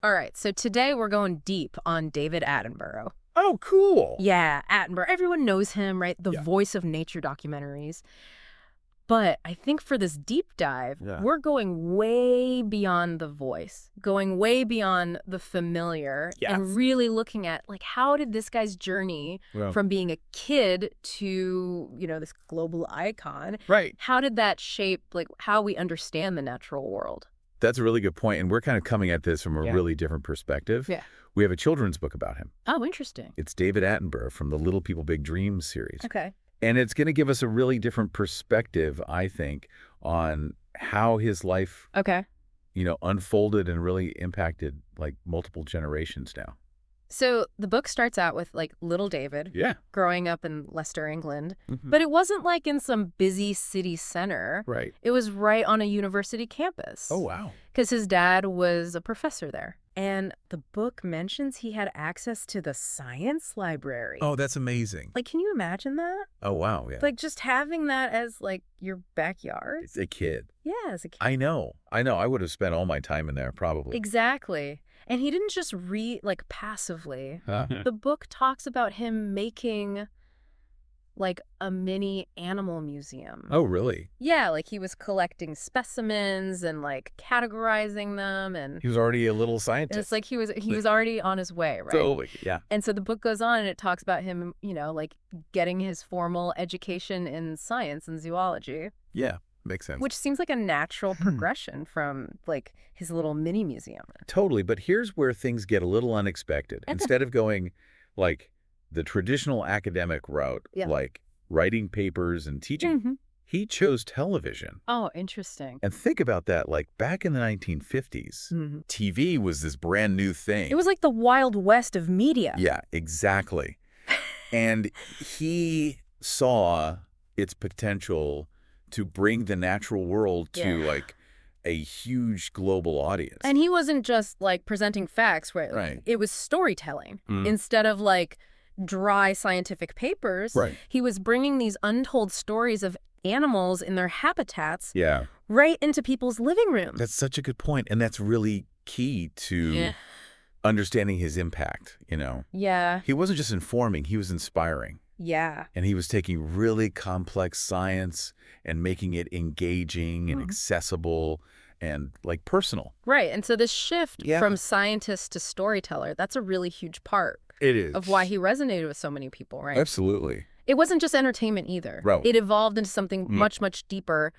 All right, so today we're going deep on David Attenborough. Oh, cool. Yeah, Attenborough. Everyone knows him, right? The voice of nature documentaries. But I think for this deep dive, we're going way beyond the voice, going way beyond the familiar, and really looking at, like, how did this guy's journey from being a kid to, this global icon, how did that shape, like, how we understand the natural world? That's a really good point, and we're kind of coming at this from a really different perspective. Yeah. We have a children's book about him. Oh, interesting. It's David Attenborough from the Little People, Big Dreams series. Okay. And it's going to give us a really different perspective, I think, on how his life, unfolded and really impacted, like, multiple generations now. So the book starts out with, like, little David growing up in Leicester, England. But it wasn't, like, in some busy city center. Right. It was right on a university campus. Oh, wow. Because his dad was a professor there. And the book mentions he had access to the science library. Oh, that's amazing. Like, can you imagine that? Oh, wow, yeah. Like, just having that as, like, your backyard? It's a kid. Yeah, as a kid. I know. I would have spent all my time in there, probably. Exactly. And he didn't just read, like, passively. The book talks about him making, like, a mini animal museum. Oh, really? Yeah, like, he was collecting specimens and, like, categorizing them, and he was already a little scientist. it's like he was already on his way, right? Totally, yeah. And so the book goes on and it talks about him, like, getting his formal education in science and zoology. Yeah, makes sense. Which seems like a natural progression from, like, his little mini museum. Totally, but here's where things get a little unexpected. Instead of going, like, the traditional academic route, like writing papers and teaching, he chose television. Oh, interesting. And think about that, like, back in the 1950s, TV was this brand new thing. It was like the Wild West of media. Yeah, exactly. And he saw its potential to bring the natural world to, like, a huge global audience. And he wasn't just, like, presenting facts, right? It was storytelling. Instead of, like, dry scientific papers, he was bringing these untold stories of animals in their habitats right into people's living rooms. That's such a good point, and that's really key to understanding his impact, Yeah. He wasn't just informing, he was inspiring. Yeah. And he was taking really complex science and making it engaging and accessible and, like, personal. Right, and so this shift from scientist to storyteller, that's a really huge part. It is. Of why he resonated with so many people, right? Absolutely. It wasn't just entertainment either. Right. It evolved into something much, much deeper,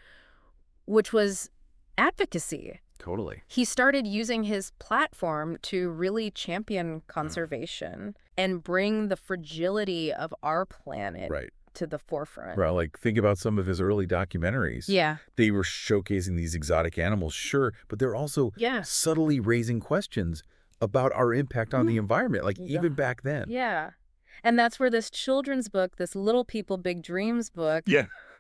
which was advocacy. Totally. He started using his platform to really champion conservation and bring the fragility of our planet to the forefront. Right, like, think about some of his early documentaries. Yeah. They were showcasing these exotic animals, sure, but they're also subtly raising questions about our impact on the environment, like, even back then. Yeah. And that's where this children's book, this Little People, Big Dreams book,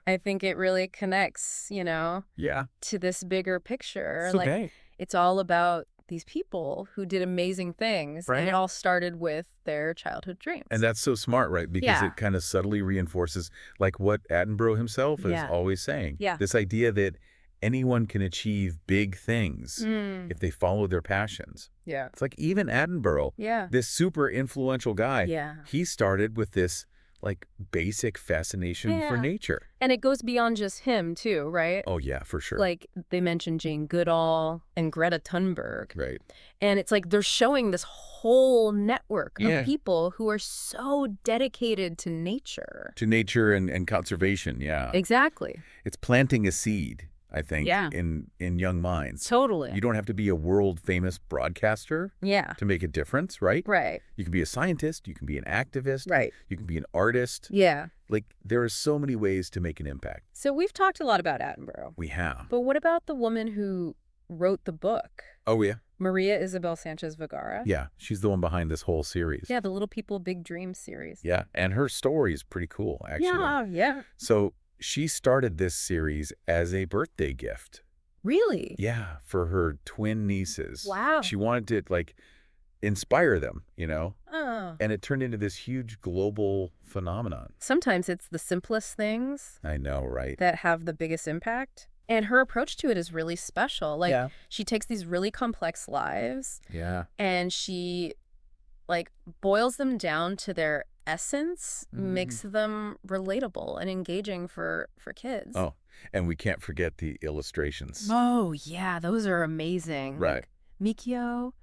I think it really connects, to this bigger picture. Like, it's all about these people who did amazing things, and it all started with their childhood dreams. And that's so smart, right? Because it kind of subtly reinforces, like, what Attenborough himself is always saying. This idea that anyone can achieve big things if they follow their passions. Yeah. It's like even Attenborough, this super influential guy, he started with this, like, basic fascination for nature. And it goes beyond just him, too, right? Oh, yeah, for sure. Like, they mentioned Jane Goodall and Greta Thunberg. Right. And it's like they're showing this whole network of people who are so dedicated to nature. To nature and conservation, Exactly. It's planting a seed, I think, in young minds. Totally. You don't have to be a world-famous broadcaster to make a difference, right? Right. You can be a scientist. You can be an activist. Right. You can be an artist. Yeah. Like, there are so many ways to make an impact. So we've talked a lot about Attenborough. We have. But what about the woman who wrote the book? Oh, yeah? Maria Isabel Sanchez Vegara. Yeah, she's the one behind this whole series. Yeah, the Little People, Big Dreams series. Yeah, and her story is pretty cool, actually. Yeah. So she started this series as a birthday gift. Really? Yeah, for her twin nieces. Wow. She wanted to, like, inspire them, Oh. And it turned into this huge global phenomenon. Sometimes it's the simplest things I know, right? that have the biggest impact. And her approach to it is really special. Like, she takes these really complex lives. Yeah. And she, like, boils them down to their essence, makes them relatable and engaging for kids. Oh, and we can't forget the illustrations. Oh, yeah. Those are amazing. Right. Like, Mikio?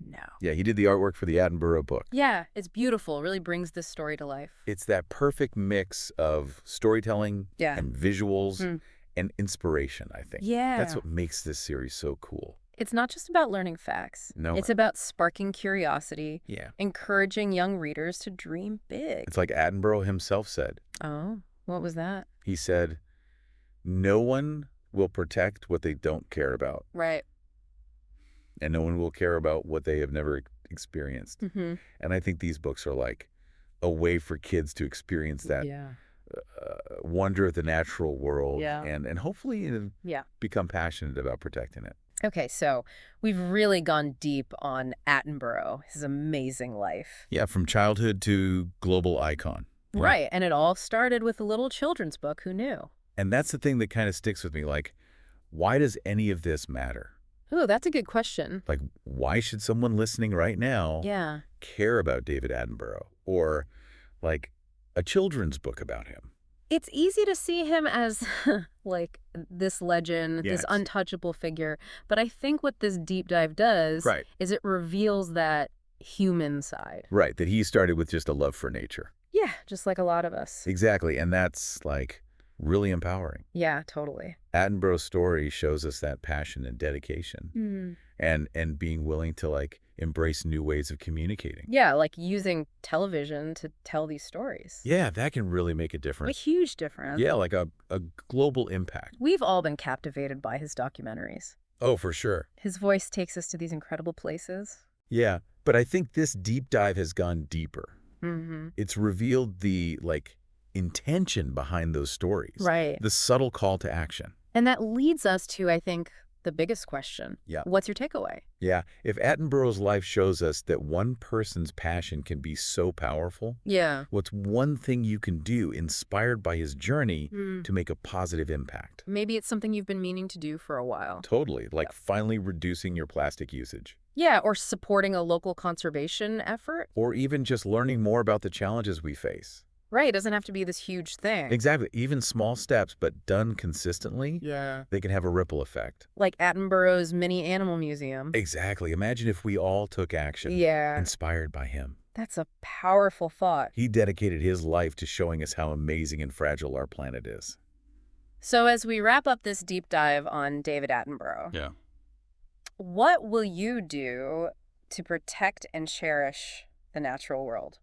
No. Yeah, he did the artwork for the Attenborough book. Yeah, it's beautiful. Really brings this story to life. It's that perfect mix of storytelling and visuals and inspiration, I think. Yeah. That's what makes this series so cool. It's not just about learning facts. No. It's about sparking curiosity, Yeah, encouraging young readers to dream big. It's like Attenborough himself said. Oh, what was that? He said, no one will protect what they don't care about. Right. And no one will care about what they have never experienced. And I think these books are like a way for kids to experience that wonder of the natural world and hopefully become passionate about protecting it. Okay, so we've really gone deep on Attenborough, his amazing life. Yeah, from childhood to global icon. Right, and it all started with a little children's book. Who knew? And that's the thing that kind of sticks with me. Like, why does any of this matter? Oh, that's a good question. Like, why should someone listening right now care about David Attenborough or, like, a children's book about him? It's easy to see him as, like, this legend, this untouchable figure. But I think what this deep dive does is it reveals that human side. Right, that he started with just a love for nature. Yeah, just like a lot of us. Exactly, and that's, like, really empowering. Yeah, totally. Attenborough's story shows us that passion and dedication and being willing to, like, embrace new ways of communicating. Yeah, like using television to tell these stories. Yeah, that can really make a difference. A huge difference. Yeah, like a global impact. We've all been captivated by his documentaries. Oh, for sure. His voice takes us to these incredible places. Yeah, but I think this deep dive has gone deeper. It's revealed the, like, intention behind those stories. Right. The subtle call to action. And that leads us to, I think, the biggest question. Yeah. What's your takeaway? Yeah. If Attenborough's life shows us that one person's passion can be so powerful, what's one thing you can do inspired by his journey to make a positive impact? Maybe it's something you've been meaning to do for a while. Totally. Like finally reducing your plastic usage. Yeah, or supporting a local conservation effort. Or even just learning more about the challenges we face. Right, it doesn't have to be this huge thing. Exactly. Even small steps, but done consistently, they can have a ripple effect. Like Attenborough's mini animal museum. Exactly. Imagine if we all took action. Inspired by him. That's a powerful thought. He dedicated his life to showing us how amazing and fragile our planet is. So as we wrap up this deep dive on David Attenborough, what will you do to protect and cherish the natural world?